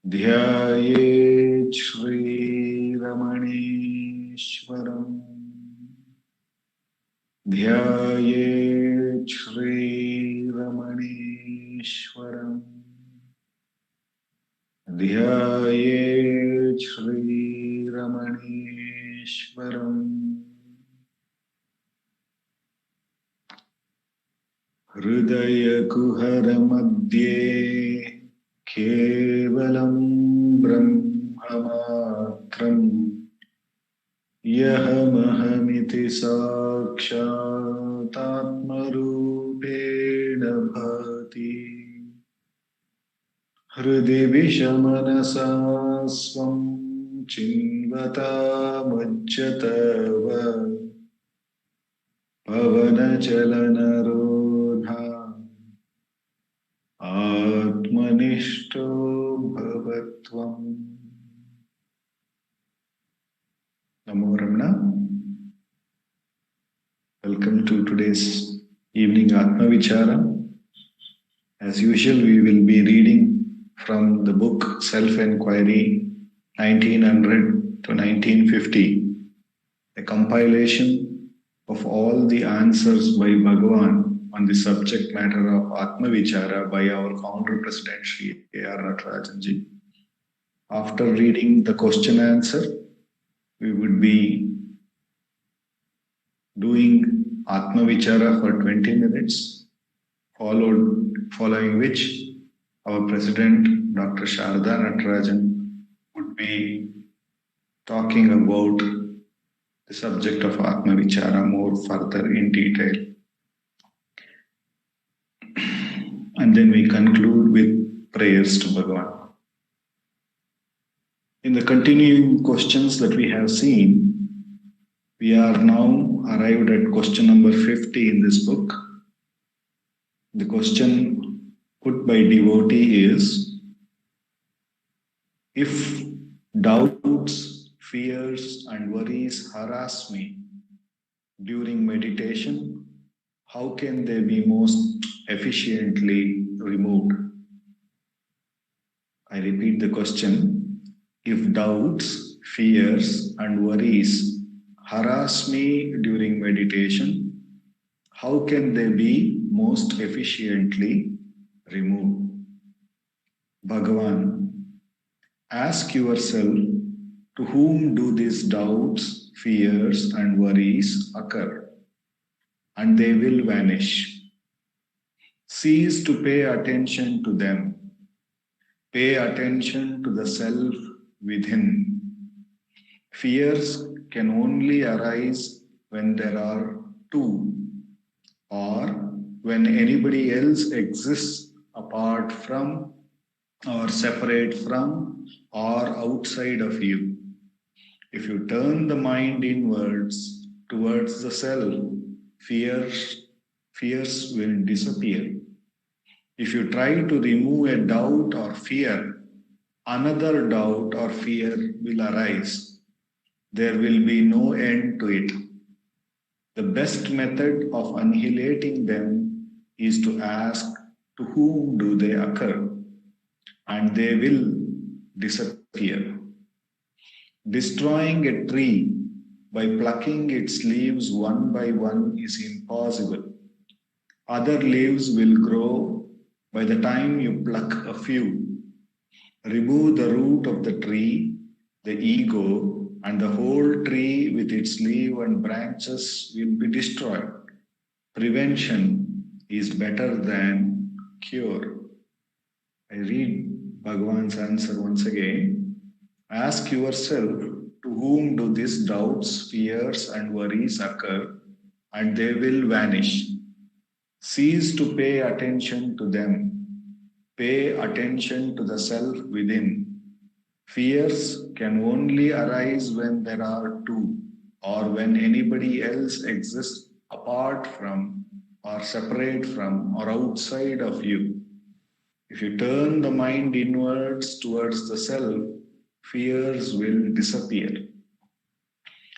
ध्यायेत् श्री रमणेश्वरम् ध्यायेत् श्री रमणेश्वरम् ध्यायेत् श्री रमणेश्वरम् हृदयकुहरमध्ये केवलं ब्रह्ममात्रम् यहमहमिति साक्षातात्मरूपेण भाति हृदि विषमनसा स्वं चिन्वतामज्जतव पवनचलनरोधा आत्मनिष्ठो भवत्वम्. Namo Ramana. Welcome to today's evening Atma Vichara. As usual, we will be reading from the book Self-Enquiry 1900 to 1950, a compilation of all the answers by Bhagavan on the subject matter of Atma Vichara by our founder President Sri Ramananjali. After reading the question answer, we would be doing Atma Vichara for 20 minutes, following which our President Dr. Sharda Natarajan would be talking about the subject of Atma Vichara more further in detail. And then we conclude with prayers to Bhagavan. In the continuing questions that we have seen, we are now arrived at question number 50 in this book. The question put by devotee is, if doubts, fears and worries harass me during meditation, how can they be most efficiently removed? I repeat the question. If doubts, fears and worries harass me during meditation, how can they be most efficiently removed? Bhagavan, ask yourself, to whom do these doubts, fears and worries occur? And they will vanish. Cease to pay attention to them. Pay attention to the self within. Fears can only arise when there are two, or when anybody else exists apart from, or separate from, or outside of you. If you turn the mind inwards towards the self, fears will disappear. If you try to remove a doubt or fear, another doubt or fear will arise. There will be no end to it. The best method of annihilating them is to ask, to whom do they occur? And they will disappear. Destroying a tree by plucking its leaves one by one is impossible. Other leaves will grow by the time you pluck a few. Remove the root of the tree, the ego, and the whole tree with its leaf and branches will be destroyed. Prevention is better than cure. I read Bhagavan's answer once again. Ask yourself, to whom do these doubts, fears and worries occur? And they will vanish. Cease to pay attention to them. Pay attention to the self within. Fears can only arise when there are two, or when anybody else exists apart from, or separate from, or outside of you. If you turn the mind inwards towards the self, fears will disappear.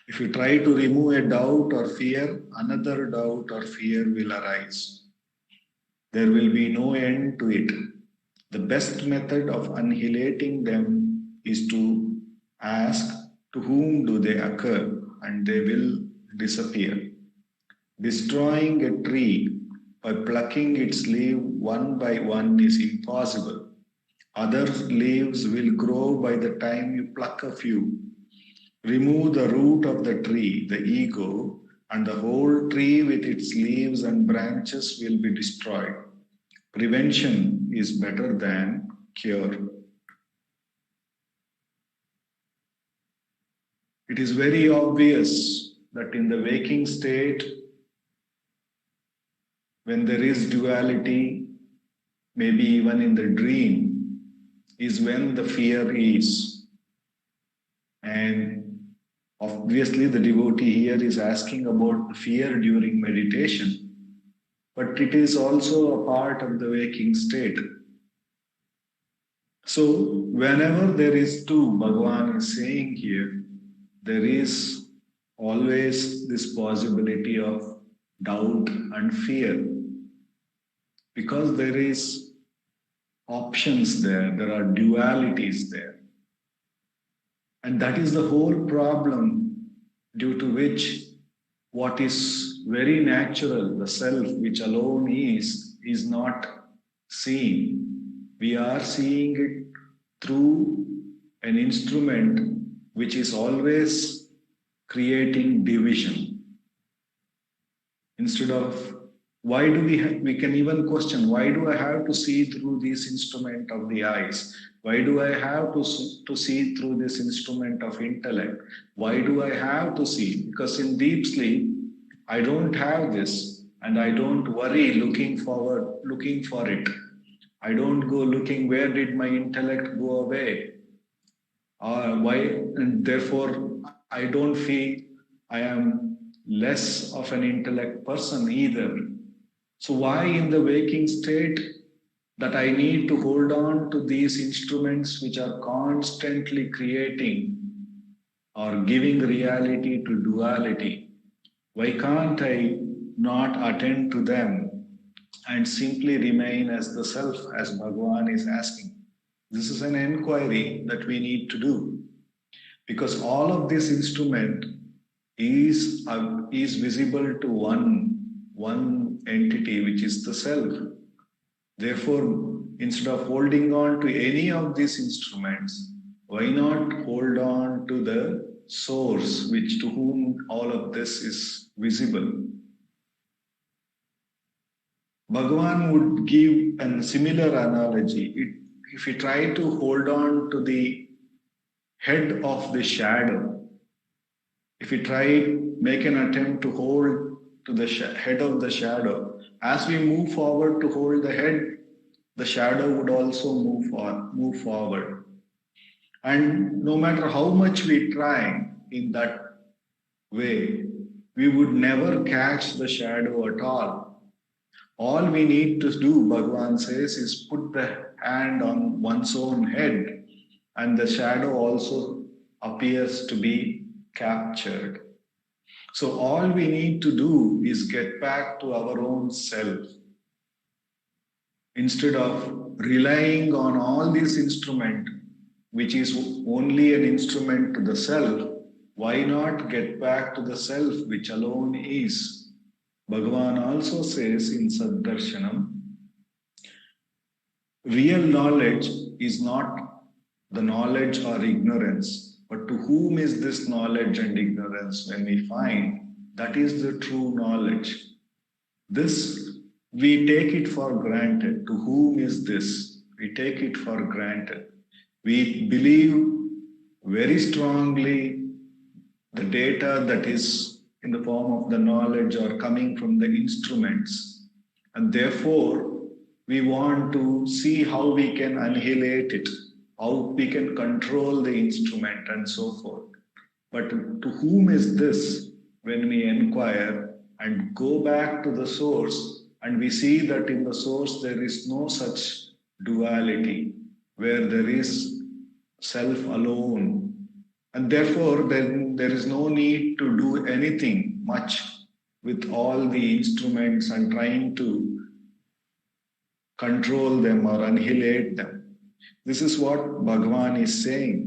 If you try to remove a doubt or fear, another doubt or fear will arise. There will be no end to it. The best method of annihilating them is to ask to whom do they occur, and they will disappear. Destroying a tree by plucking its leaf one by one is impossible. Other leaves will grow by the time you pluck a few. Remove the root of the tree, the ego, and the whole tree with its leaves and branches will be destroyed. Prevention is better than cure. It is very obvious that in the waking state, when there is duality, maybe even in the dream, is when the fear is. And obviously, the devotee here is asking about the fear during meditation, but it is also a part of the waking state. So, whenever there is two, Bhagavan is saying here, there is always this possibility of doubt and fear, because there is options there, there are dualities there. And that is the whole problem, due to which what is very natural, the self which alone is not seen. We are seeing it through an instrument which is always creating division. Instead of, why do we can even question, why do I have to see through this instrument of the eyes? Why do I have to see through this instrument of intellect? Why do I have to see? Because in deep sleep, I don't have this, and I don't worry looking for it. I don't go looking, where did my intellect go away? Why? And therefore, I don't feel I am less of an intellect person either. So why in the waking state that I need to hold on to these instruments which are constantly creating or giving reality to duality? Why can't I not attend to them and simply remain as the self, as Bhagavan is asking? This is an inquiry that we need to do, because all of this instrument is visible to one entity, which is the self. Therefore, instead of holding on to any of these instruments, why not hold on to the source, which to whom all of this is visible? Bhagavan would give a similar analogy. If we try to hold on to the head of the shadow, if we make an attempt to hold to the head of the shadow, as we move forward to hold the head, the shadow would also move forward. And no matter how much we try in that way, we would never catch the shadow at all. All we need to do, Bhagavan says, is put the hand on one's own head, and the shadow also appears to be captured. So all we need to do is get back to our own self. Instead of relying on all these instruments, which is only an instrument to the self, why not get back to the self which alone is? Bhagavan also says in Saddarshanam, real knowledge is not the knowledge or ignorance, but to whom is this knowledge and ignorance? When we find that is the true knowledge, this we take it for granted. To whom is this? We take it for granted. We believe very strongly the data that is in the form of the knowledge or coming from the instruments, and therefore we want to see how we can annihilate it, how we can control the instrument and so forth. But to whom is this? When we inquire and go back to the source, and we see that in the source there is no such duality, where there is self alone. And therefore, then there is no need to do anything much with all the instruments and trying to control them or annihilate them. This is what Bhagavan is saying.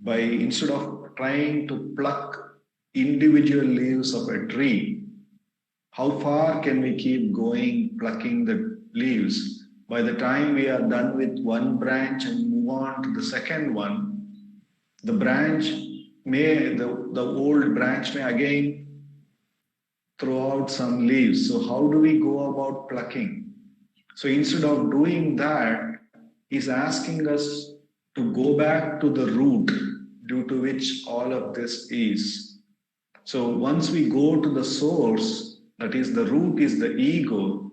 By instead of trying to pluck individual leaves of a tree, how far can we keep going plucking the leaves? By the time we are done with one branch and move on to the second one, the old branch may again throw out some leaves. So how do we go about plucking? So instead of doing that, he's asking us to go back to the root due to which all of this is. So once we go to the source, that is the root is the ego,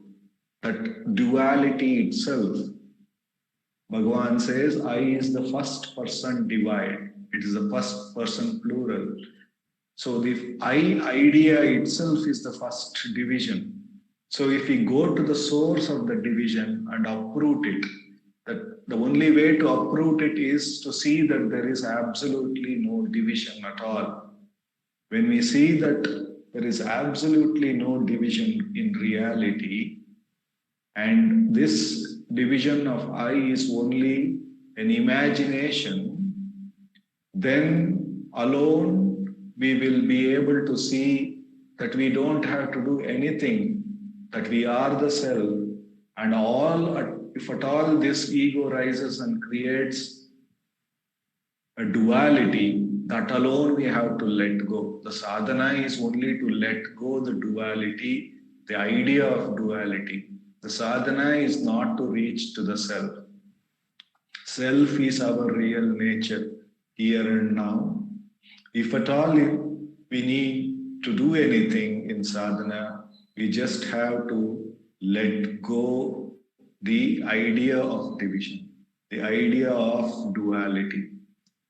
that duality itself. Bhagavan says, I is the first person divide. It is the first person plural. So the I idea itself is the first division. So if we go to the source of the division and uproot it, that the only way to uproot it is to see that there is absolutely no division at all. When we see that there is absolutely no division in reality, and this division of I is only an imagination, then alone we will be able to see that we don't have to do anything, that we are the self, and all, if at all this ego rises and creates a duality, that alone we have to let go. The sadhana is only to let go the duality, the idea of duality. The sadhana is not to reach to the self. Self is our real nature, here and now. If at all we need to do anything in sadhana, we just have to let go the idea of division, the idea of duality.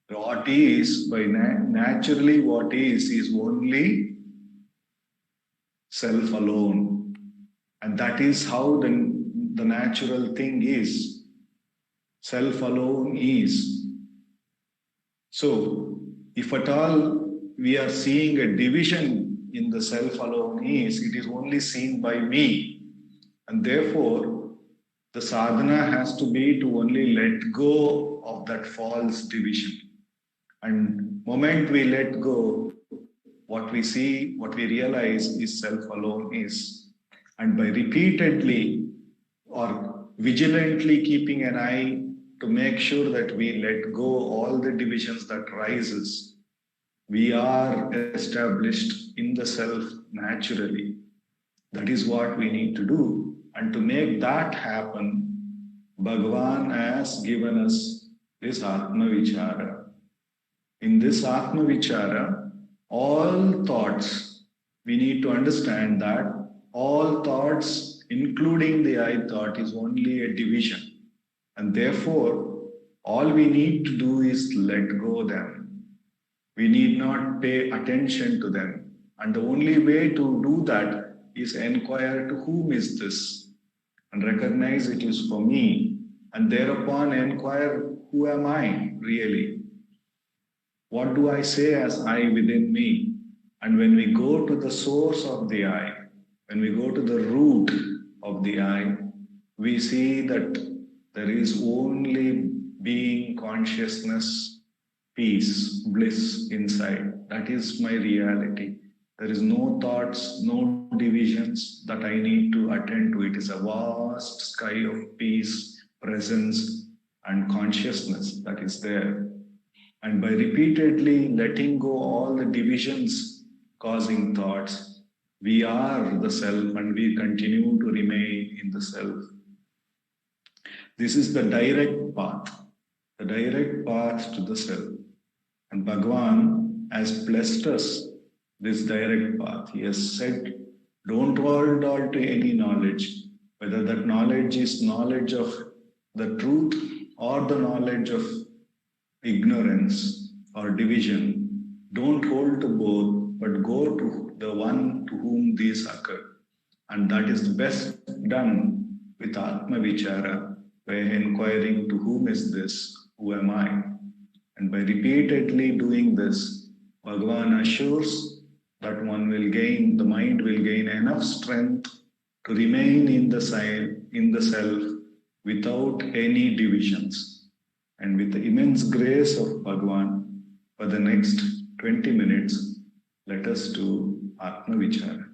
What is, by naturally what is only self alone. And that is how the natural thing is. Self alone is. So, if at all we are seeing a division in the self alone is, it is only seen by me. And therefore, the sadhana has to be to only let go of that false division. And moment we let go, what we see, what we realize is self alone is. And by repeatedly or vigilantly keeping an eye to make sure that we let go all the divisions that rises, we are established in the self naturally. That is what we need to do. And to make that happen, Bhagavan has given us this Atma Vichara. In this Atma Vichara, all thoughts, we need to understand that all thoughts, including the I thought, is only a division. And therefore, all we need to do is let go them. We need not pay attention to them. And the only way to do that is inquire to whom is this? And recognize it is for me. And thereupon inquire, who am I really? What do I say as I within me? And when we go to the source of the I, when we go to the root of the I, we see that there is only being, consciousness, peace, bliss inside. That is my reality. There is no thoughts, no divisions that I need to attend to. It is a vast sky of peace, presence, and consciousness that is there. And by repeatedly letting go all the divisions causing thoughts, we are the self and we continue to remain in the self. This is the direct path to the self. And Bhagavan has blessed us this direct path. He has said, don't hold on to any knowledge, whether that knowledge is knowledge of the truth or the knowledge of ignorance or division. Don't hold to both, but go to the one to whom these occur. And that is best done with Atma Vichara, by inquiring to whom is this, who am I? And by repeatedly doing this, Bhagavan assures that the mind will gain enough strength to remain in the self without any divisions. And with the immense grace of Bhagavan, for the next 20 minutes, let us do Atma Vichara.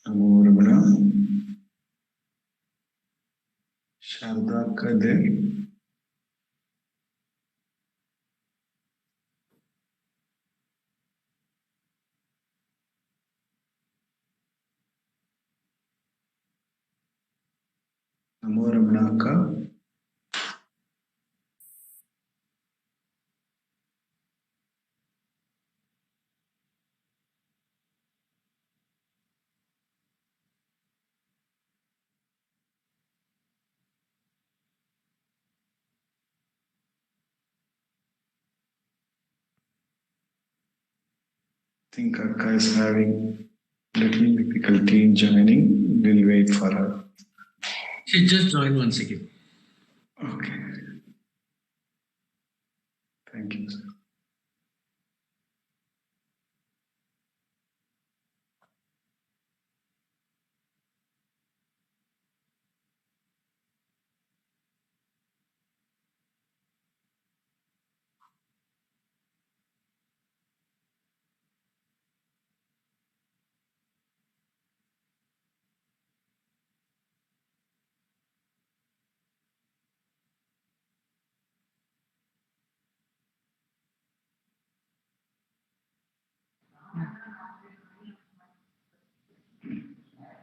Namo Ramana. Sharda Kade. Namo Ramanaka. I think Akka is having little difficulty in joining. We'll wait for her. She just joined once again. Okay. Thank you, sir.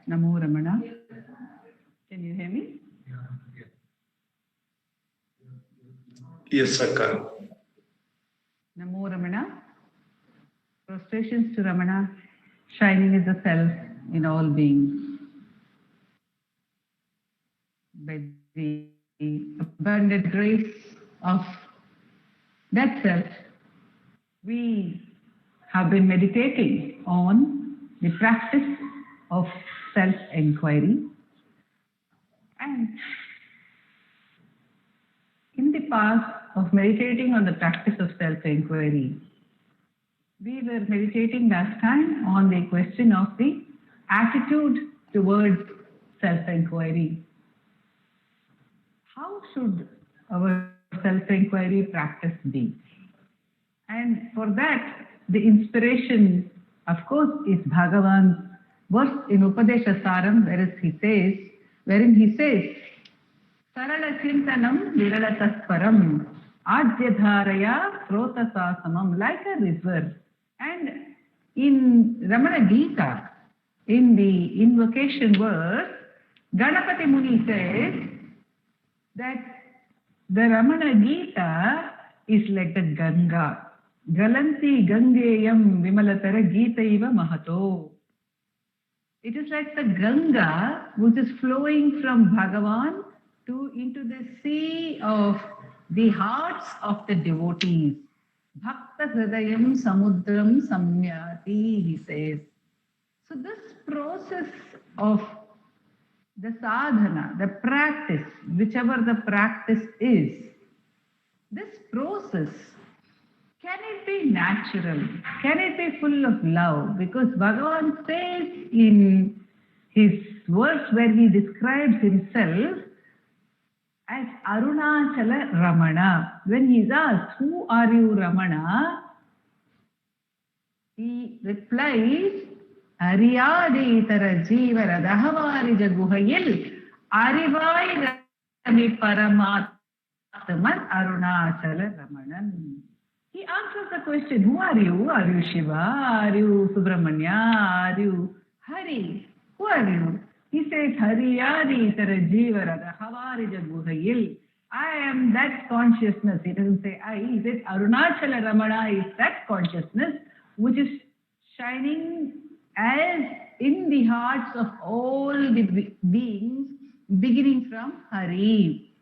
Namo Ramana. Can you hear me? Yes, Akka. Namo Ramana. Prostrations to Ramana. Shining is the self in all beings. By the abundant grace of that self, we have been meditating on the practice of self-inquiry. And in the path of meditating on the practice of self-inquiry, we were meditating last time on the question of the attitude towards self-inquiry. How should our self-inquiry practice be? And for that, the inspiration, of course, is Bhagavan's verse in Upadesha Saram, wherein he says, Sarala Chintanam Viralatasparam Adyadharaya Srotasasamam, like a river. And in Ramana Gita, in the invocation verse, Ganapati Muni says that the Ramana Gita is like the Ganga. Galanti Gangeyam Vimalatara Gita Iva Mahato. It is like the Ganga which is flowing from Bhagavan into the sea of the hearts of the devotees. Bhakta Hridayam Samudram Samyati, he says. So this process of the sadhana, the practice, whichever the practice is, this process, can it be natural? Can it be full of love? Because Bhagavan says in his verse where he describes himself as Arunachala Ramana. When he is asked, who are you, Ramana? He replies, Ariyaditara Jeeva Radhavarija Guhayil Arivai Rami Paramatman Arunachala Ramanan. He answers the question, who are you? Are you Shiva? Are you Subramanya? Are you Hari? Who are you? He says, Hariyadi Tarajiva Radhavarija Guhayil. I am that consciousness. He doesn't say I. He says Arunachala Ramana is that consciousness which is shining as in the hearts of all the beings, beginning from Hari.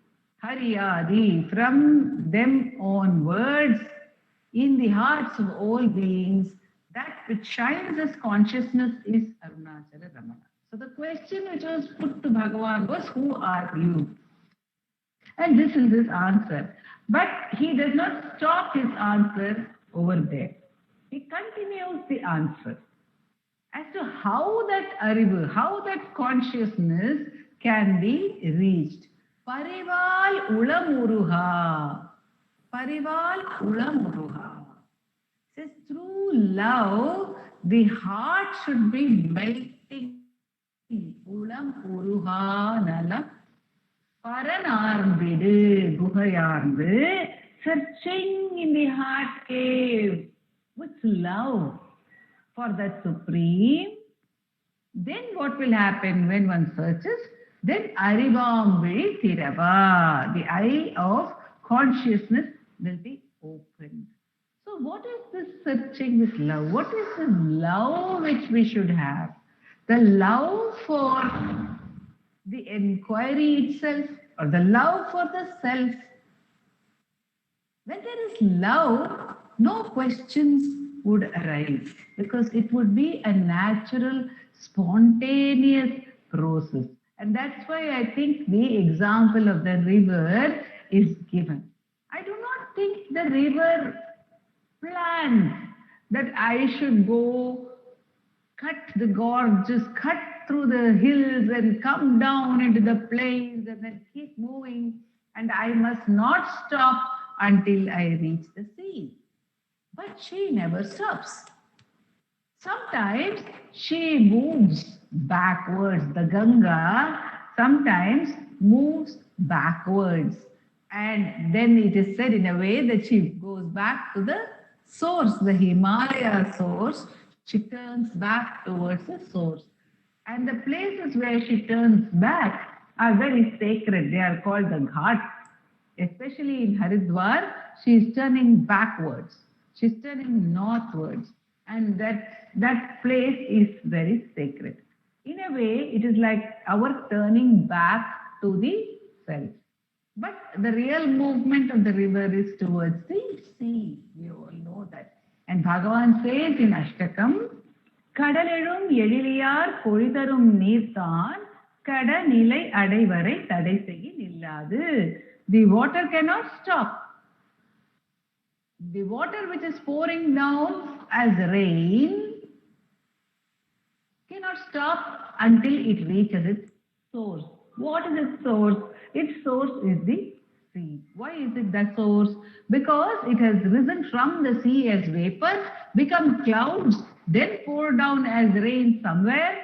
Hariyadi, from them onwards, in the hearts of all beings, that which shines as consciousness is Arunachala Ramana. So the question which was put to Bhagavan was, who are you? And this is his answer. But he does not stop his answer over there. He continues the answer as to how that arivu, how that consciousness can be reached. Parival ulamuruha. Parival ulamuruha. Says through love, the heart should be melting Nalam Uruha Nalam Paranarbidu Guhayarbu, searching in the heart cave with love for that Supreme. Then what will happen when one searches? Then Arivambiri Tirava, the eye of consciousness will be opened. So what is this searching with love? What is the love which we should have? The love for the inquiry itself or the love for the self. When there is love, no questions would arise because it would be a natural, spontaneous process. And that's why I think the example of the river is given. I do not think the river plans that I should go cut the gorges, cut through the hills and come down into the plains and then keep moving. And I must not stop until I reach the sea. But she never stops. Sometimes she moves backwards. The Ganga sometimes moves backwards. And then it is said in a way that she goes back to the source, the Himalaya source. She turns back towards the source. And the places where she turns back are very sacred. They are called the Ghats. Especially in Haridwar, she is turning backwards. She is turning northwards. And that place is very sacred. In a way, it is like our turning back to the self. But the real movement of the river is towards the sea. We all know that. And Bhagavan says in Ashtakam, Kadalelum Yediliyar Kolitarum Nirthan Kada Nilai Adaivarai Tadai Segi Nilladu. The water cannot stop. The water which is pouring down as rain cannot stop until it reaches its source. What is its source? Its source is the sea. Why is it the source? Because it has risen from the sea as vapor, become clouds, then pour down as rain somewhere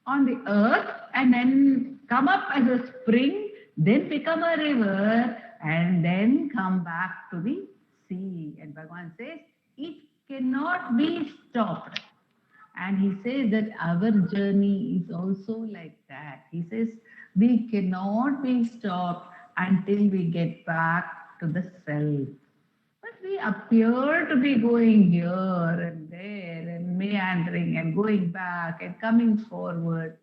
on the earth, and then come up as a spring, then become a river, and then come back to the sea. And Bhagavan says, it cannot be stopped. And he says that our journey is also like that. He says, we cannot be stopped until we get back to the self. But we appear to be going here and there and meandering and going back and coming forward.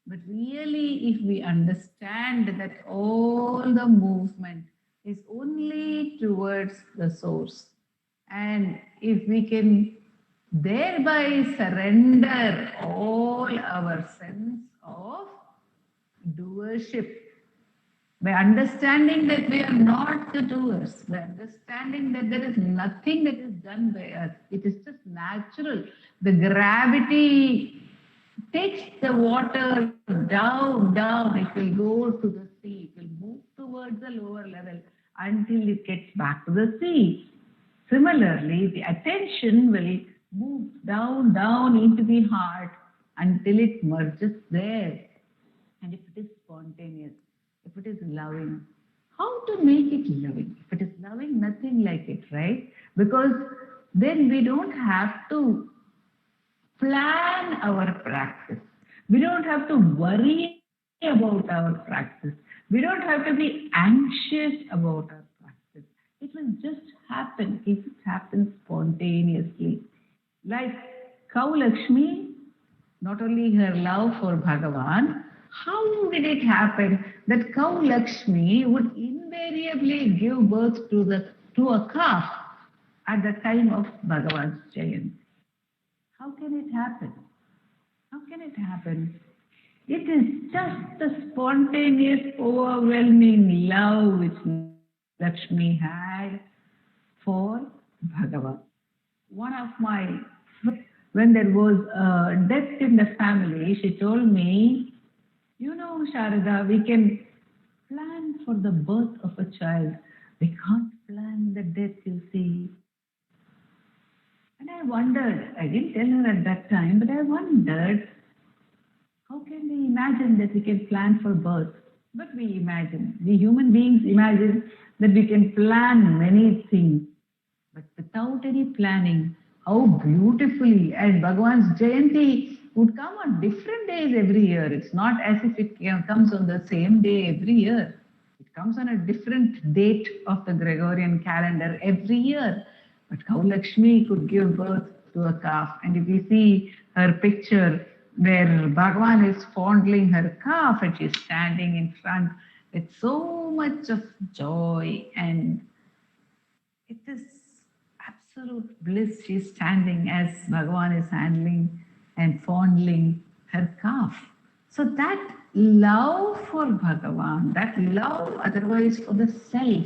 But really, if we understand that all the movement is only towards the source, and if we can thereby surrender all our sense of doership, by understanding that we are not the doers, by understanding that there is nothing that is done by us, it is just natural. The gravity takes the water down, it will go to the sea, it will move towards the lower level until it gets back to the sea. Similarly, the attention will move down into the heart until it merges there. And if it is spontaneous, if it is loving, how to make it loving? If it is loving, nothing like it, right? Because then we don't have to plan our practice. We don't have to worry about our practice. We don't have to be anxious about our practice. It will just happen if it happens spontaneously. Like Cow Lakshmi, not only her love for Bhagavan, how did it happen that Cow Lakshmi would invariably give birth to a calf at the time of Bhagavan's Jayanti? How can it happen? How can it happen? It is just the spontaneous, overwhelming love which Lakshmi had for Bhagavan. One of my friends, when there was a death in the family, she told me, you know, Sharada, we can plan for the birth of a child. We can't plan the death, you see. And I wondered, I didn't tell her at that time, but I wondered, How can we imagine that we can plan for birth? But we imagine, we human beings imagine that we can plan many things, but without any planning, how beautifully, and Bhagavan's Jayanti would come on different days every year. It's not as if it comes on the same day every year. It comes on a different date of the Gregorian calendar every year. But how Lakshmi could give birth to a calf. And if we see her picture where Bhagavan is fondling her calf and she's standing in front with so much of joy, and it is absolute bliss. She's standing as Bhagavan is handling and fondling her calf. So that love for Bhagavan, that love otherwise for the self,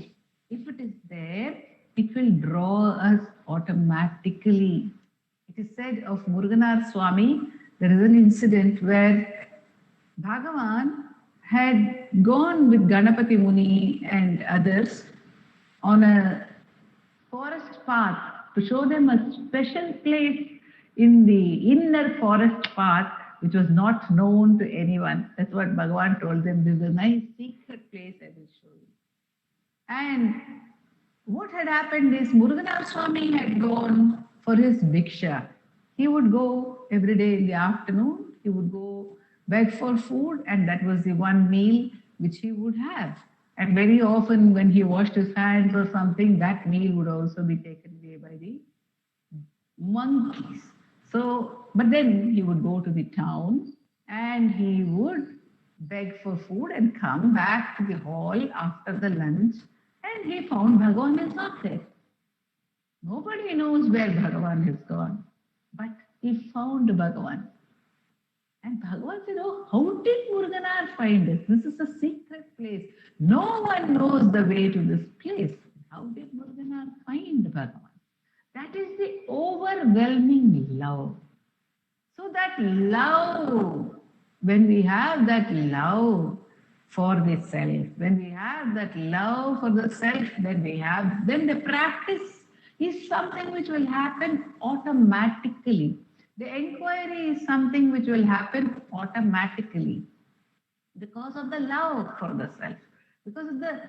if it is there, it will draw us automatically. It is said of Muruganar Swami, there is an incident where Bhagavan had gone with Ganapati Muni and others on a forest path to show them a special place in the inner forest path which was not known to anyone. That's what Bhagavan told them. This is a nice secret place I will show you. And what had happened is Muruganar Swami had gone for his Bhiksha. He would go every day in the afternoon, he would go beg for food, and that was the one meal which he would have. And very often when he washed his hands or something, that meal would also be taken away by the monkeys. So, but then he would go to the town and he would beg for food and come back to the hall after the lunch, and he found Bhagavan is not there. Nobody knows where Bhagavan has gone, but he found Bhagavan. And Bhagavan said, oh, how did Muruganar find us? This is a secret place. No one knows the way to this place. How did Muruganar find Bhagavan? That is the overwhelming love. So that love, when we have that love for the self, when we have that love for the self, then the practice is something which will happen automatically. The inquiry is something which will happen automatically because of the love for the self, because of the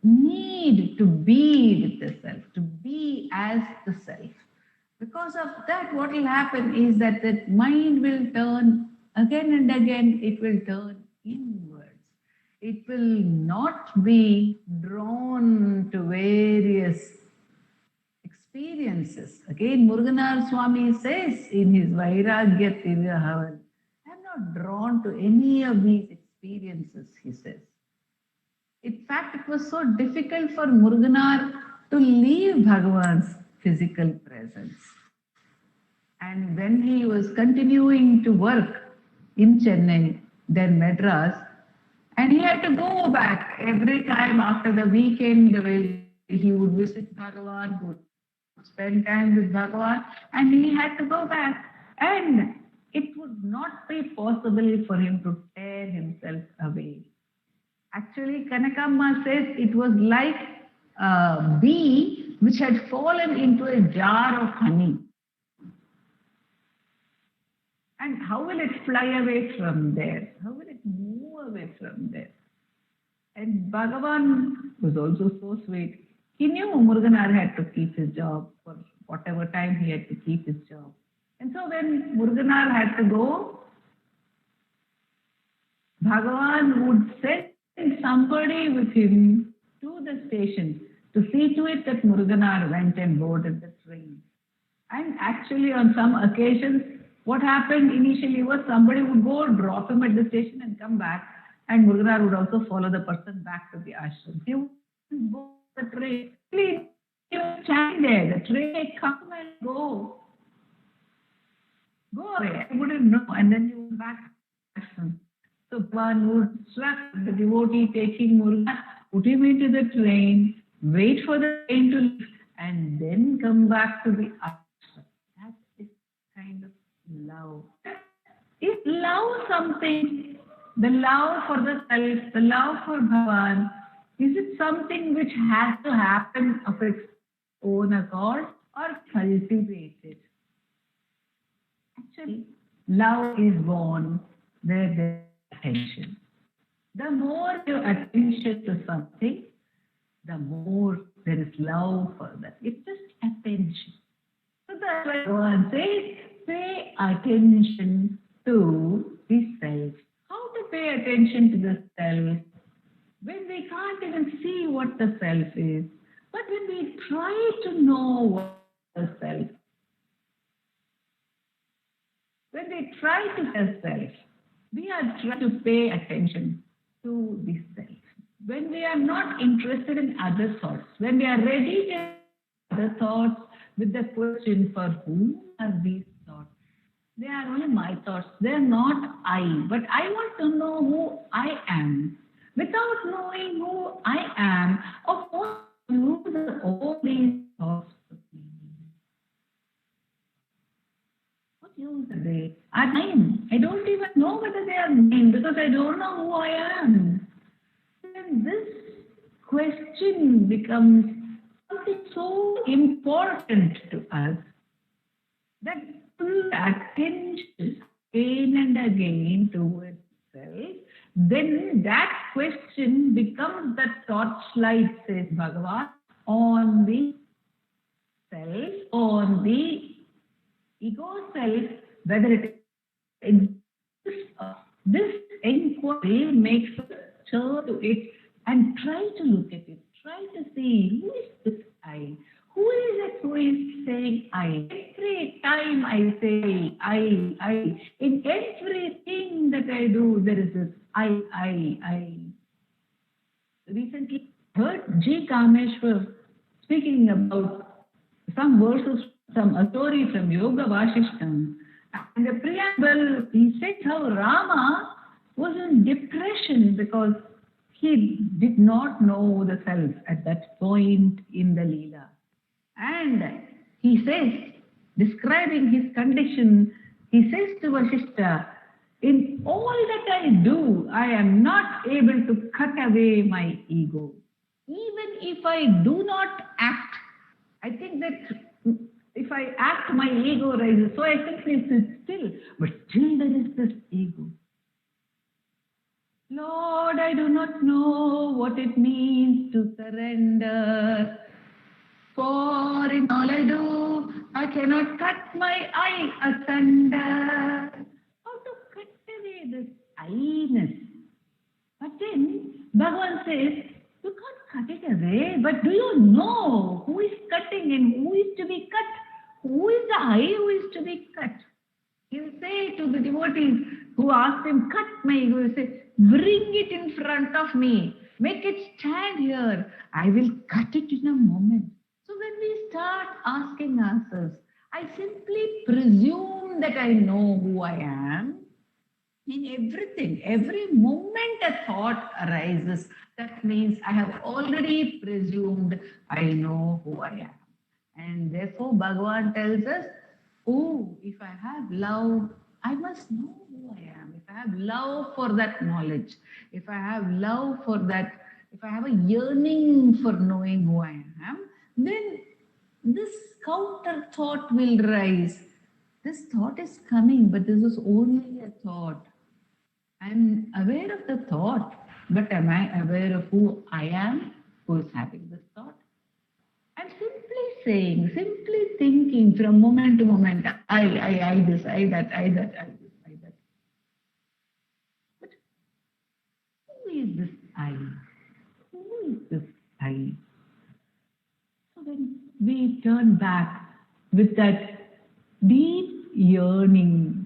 need to be with the self, to be as the self. Because of that, what will happen is that the mind will turn again and again, it will turn inwards. It will not be drawn to various experiences. Again, Muruganar Swami says in his Vairagya Tirahavan, I am not drawn to any of these experiences, he says. In fact, it was so difficult for Muruganar to leave Bhagavan's physical presence. And when he was continuing to work in Chennai, then Madras, and he had to go back every time after the weekend, he would visit Bhagavan, he would spend time with Bhagavan, and he had to go back. And it would not be possible for him to tear himself away. Actually, Kanakamma says it was like a bee which had fallen into a jar of honey. And how will it fly away from there? How will it move away from there? And Bhagavan was also so sweet. He knew Muruganar had to keep his job for whatever time he had to keep his job. And so when Muruganar had to go, Bhagavan would send somebody with him to the station to see to it that Muruganar went and boarded the train. And actually on some occasions, what happened initially was somebody would go drop him at the station and come back, and Muruganar would also follow the person back to the ashram. He would board the train. He would stand there. The train would come and go. Go away. I wouldn't know. And then he would back to the ashram. So one would instruct the devotee taking Muruganar, put him into the train, wait for the train to leave, and then come back to the ashram. That is kind of love. Is love something, the love for the self, the love for Bhagavan, is it something which has to happen of its own accord or cultivated? Actually, love is born where there is attention. The more you attention to something, the more there is love for that. It's just attention. So that's why one says, pay attention to the self. How to pay attention to the self? When we can't even see what the self is, but when we try to know what the self, when we try to the self, we are trying to pay attention to the self. When we are not interested in other thoughts, when we are ready to other thoughts with the question, for whom are these thoughts? They are only my thoughts. They are not I. But I want to know who I am. Without knowing who I am, of course, you use all these thoughts of me. What use are they? Are mine. I don't even know whether they are mine because I don't know who I am. And this question becomes something so important to us that full attention again and again towards self, then that question becomes the torchlight, says Bhagavan, on the self, on the ego self, whether it exists or this inquiry makes us turn to it and try to look at it, try to see who is this I. Who is it who is saying I? Every time I say I. In everything that I do, there is this I. Recently heard G. Kameshwar speaking about some verses, a story from Yoga Vasishtam. And the preamble, he said how Rama was in depression because he did not know the self at that point in the Leela. And he says, describing his condition, he says to Vasishta, in all that I do, I am not able to cut away my ego. Even if I do not act, I think that if I act, my ego rises. So I simply sit still. But still there is this ego. Lord, I do not know what it means to surrender. For in all I do, I cannot cut my eye asunder. How to cut away this I-ness? But then Bhagavan says, you can't cut it away, but do you know who is cutting and who is to be cut? Who is the I who is to be cut? He'll say to the devotees who ask him, cut my ego, he'll say, bring it in front of me. Make it stand here. I will cut it in a moment. So when we start asking ourselves, I simply presume that I know who I am. In everything, every moment a thought arises, that means I have already presumed I know who I am. And therefore Bhagavan tells us, oh, if I have love, I must know who I am. If I have love for that knowledge, if I have love for that, if I have a yearning for knowing who I am, then this counter thought will rise. This thought is coming, but this is only a thought. I'm aware of the thought, but am I aware of who I am, who is having this thought? I'm simply saying, simply thinking from moment to moment, I this, I that, I that, I this, I that. But who is this I? Who is this I? So when we turn back with that deep yearning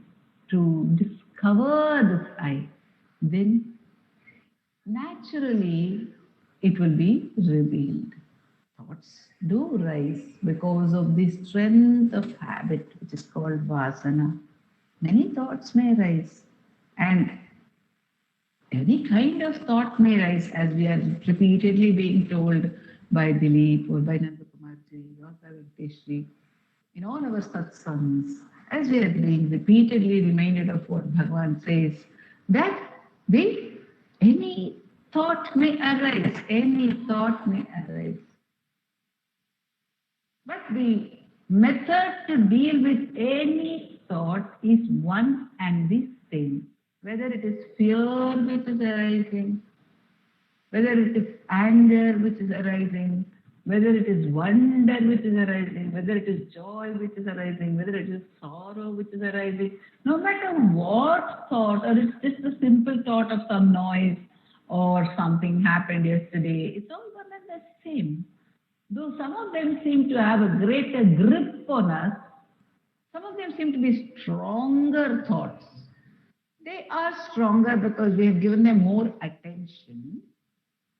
to discover this I, then naturally it will be revealed. Thoughts do rise because of the strength of habit, which is called vasana. Many thoughts may rise, and any kind of thought may rise, as we are repeatedly being told by Dilip or by Nandakumarji or by Venkateshri in all our satsangs, as we are being repeatedly reminded of what Bhagavan says, that any thought may arise, any thought may arise. But the method to deal with any thought is one and the same. whether it is fear which is arising, whether it is anger which is arising, whether it is wonder which is arising, whether it is joy which is arising, whether it is sorrow which is arising, no matter what thought, or it's just a simple thought of some noise or something happened yesterday, it's all one and the same. Though some of them seem to have a greater grip on us, some of them seem to be stronger thoughts. They are stronger because we have given them more attention.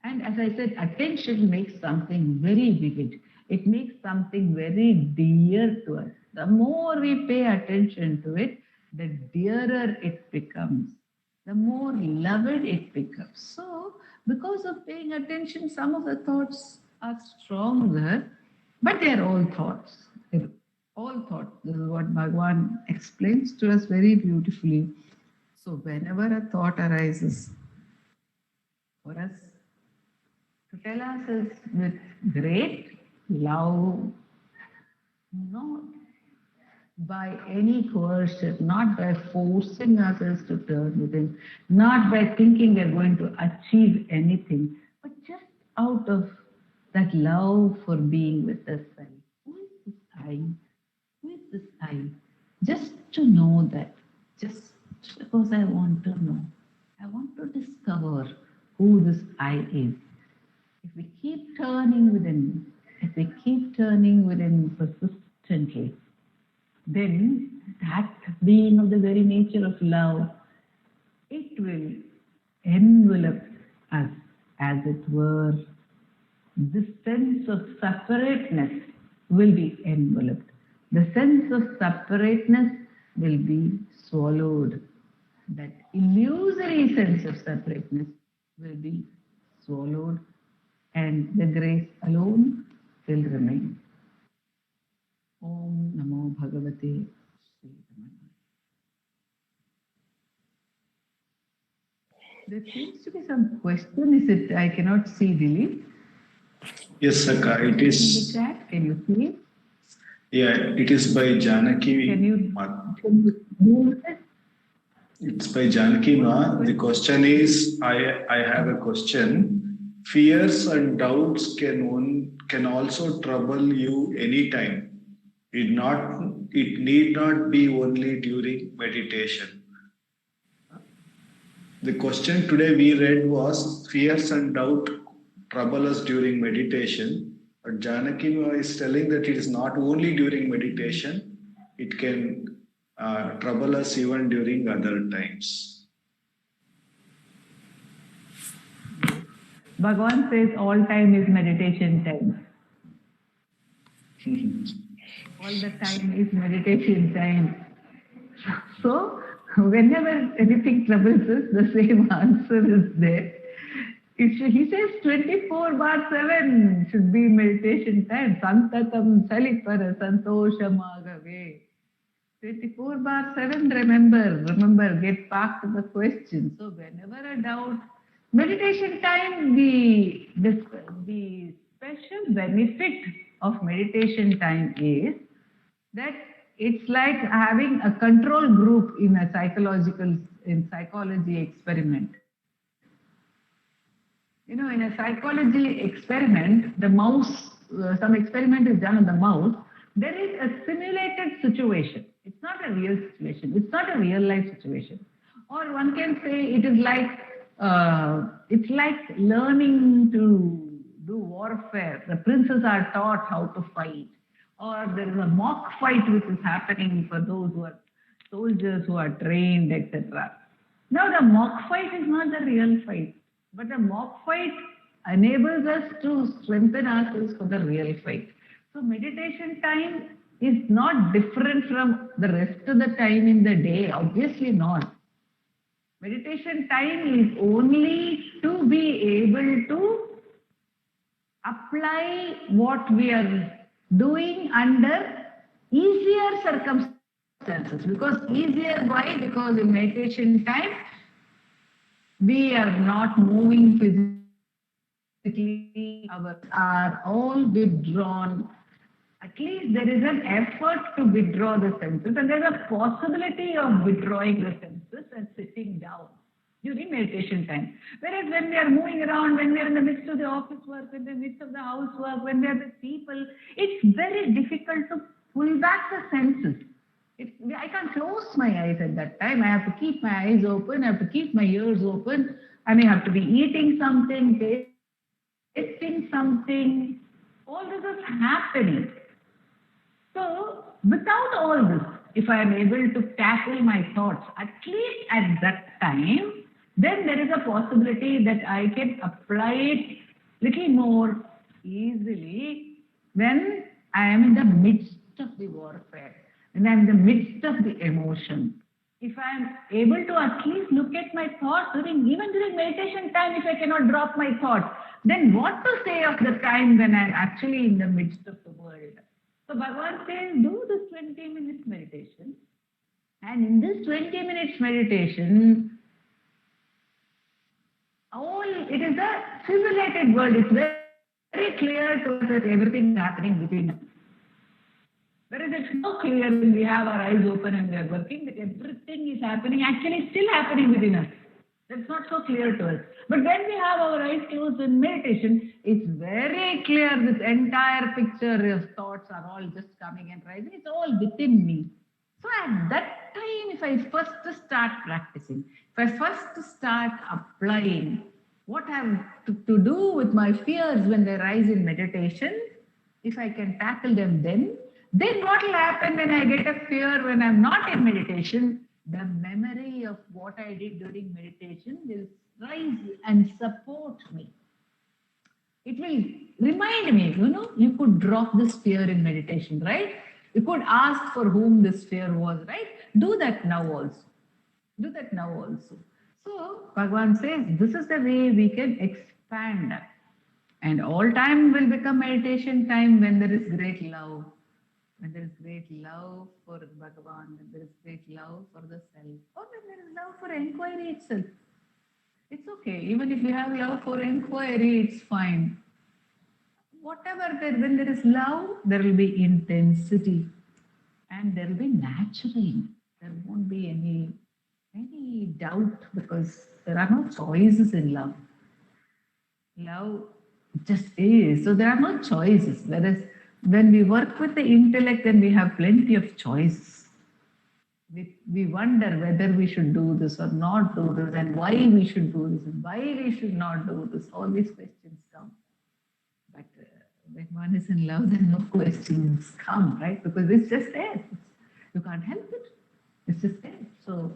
And as I said, attention makes something very vivid. It makes something very dear to us. The more we pay attention to it, the dearer it becomes, the more loved it becomes. So, because of paying attention, some of the thoughts are stronger, but they are all thoughts. They're all thoughts. This is what Bhagavan explains to us very beautifully. So, whenever a thought arises for us, to tell us is with great love, not by any coercion, not by forcing ourselves to turn within, not by thinking we're going to achieve anything, but just out of that love for being with the self. Who is this I? Who is this I? Just to know that, just because I want to know, I want to discover who this I is. If we keep turning within, if we keep turning within persistently, then that being of the very nature of love, it will envelop us, as it were. The sense of separateness will be enveloped. The sense of separateness will be swallowed. That illusory sense of separateness will be swallowed, and the grace alone will remain. Om Namo Bhagavate Sri Ramanasramam. There seems to be some question. Is it? I cannot see, Dilip. Yes, Saka, it In the is. chat, can you see it? Yeah, it is by Janaki. Can you move it? It's by Janaki Ma. The question is, I have a question. Fears and doubts can also trouble you anytime. It need not be only during meditation. The question today we read was fears and doubt trouble us during meditation. But Janaki Ma is telling that it is not only during meditation, it can trouble us even during other times. Bhagavan says all time is meditation time. All the time is meditation time. So, whenever anything troubles us, the same answer is there. He says 24/7 should be meditation time. Santatam salipara santoshamagave. 24/7, remember, get back to the question. So, whenever a doubt, meditation time, the special benefit of meditation time is that it's like having a control group in a psychology experiment. You know, in a psychology experiment, the mouse, some experiment is done on the mouse, there is a simulated situation. It's not a real situation. It's not a real life situation. Or one can say it's like learning to do warfare. The princes are taught how to fight. Or there is a mock fight which is happening for those who are soldiers who are trained, etc. Now the mock fight is not the real fight, but the mock fight enables us to strengthen ourselves for the real fight. So meditation time is not different from the rest of the time in the day, obviously not. Meditation time is only to be able to apply what we are doing under easier circumstances. Because easier, why? Because in meditation time, we are not moving physically, our are all withdrawn. At least there is an effort to withdraw the senses, and there is a possibility of withdrawing the senses. senses and sitting down during meditation time. Whereas when we are moving around, when we are in the midst of the office work, in the midst of the housework, when we are with people, it's very difficult to pull back the senses. I can't close my eyes at that time. I have to keep my eyes open, I have to keep my ears open. I may have to be eating something, tasting something. All this is happening. So, without all this, if I am able to tackle my thoughts, at least at that time, then there is a possibility that I can apply it little more easily when I am in the midst of the warfare, when I am in the midst of the emotion. If I am able to at least look at my thoughts even during meditation time, if I cannot drop my thoughts, then what to say of the time when I am actually in the midst of the world? So Bhagavan says, do this 20 minutes meditation. And in this 20 minutes meditation, it is a simulated world. It's very clear to us that everything is happening within us. Whereas it's so clear when we have our eyes open and we are working, that everything is happening, actually still happening within us. That's not so clear to us. But when we have our eyes closed in meditation, it's very clear. This entire picture of thoughts are all just coming and rising. It's all within me. So at that time, if I first start practicing, if I first start applying what I have to do with my fears when they rise in meditation, if I can tackle them then what will happen when I get a fear when I'm not in meditation? The memory of what I did during meditation will rise and support me. It will remind me, you could drop this fear in meditation, right? You could ask for whom this fear was, right? Do that now also. Do that now also. So Bhagavan says this is the way we can expand. And all time will become meditation time when there is great love. When there is great love for Bhagavan, when there is great love for the self, or when there is love for inquiry itself. It's okay. Even if you have love for inquiry, it's fine. Whatever when there is love, there will be intensity. And there will be natural. There won't be any doubt because there are no choices in love. Love just is. So there are no choices. Whereas when we work with the intellect, then we have plenty of choices. We wonder whether we should do this or not do this, and why we should do this and why we should not do this. All these questions come. But when one is in love, then no questions come, right? Because it's just there. You can't help it. It's just there. So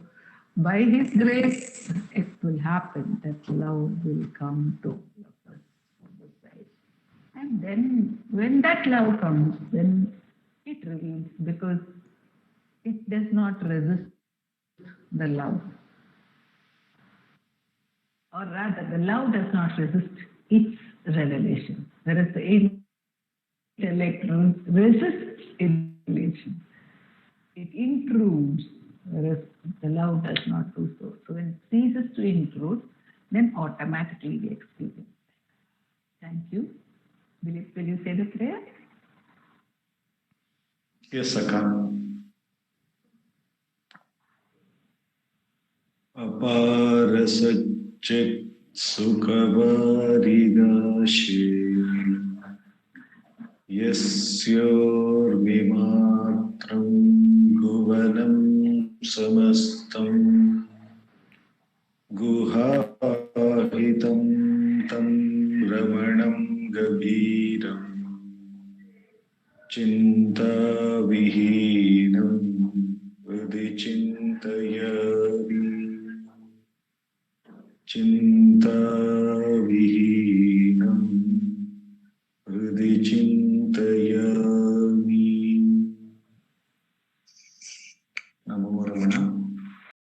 by His grace, it will happen that love will come to us. And then when that love comes, then it reveals because it does not resist the love. Or rather, the love does not resist its revelation. Whereas the intellect resists its revelation. It intrudes, whereas the love does not do so. So when it ceases to intrude, then automatically we experience that. Thank you. Will you say the prayer? Yes, Akka. Apara Satchit Sukhavaridashi Yasyor Vimatram Guvanam Samastam Guhahitam Tam Ramanam Gabhiram Chinta Vihinam Vidichintayavi Chinta Vihinam Vidichintayavi. Namo Ramana.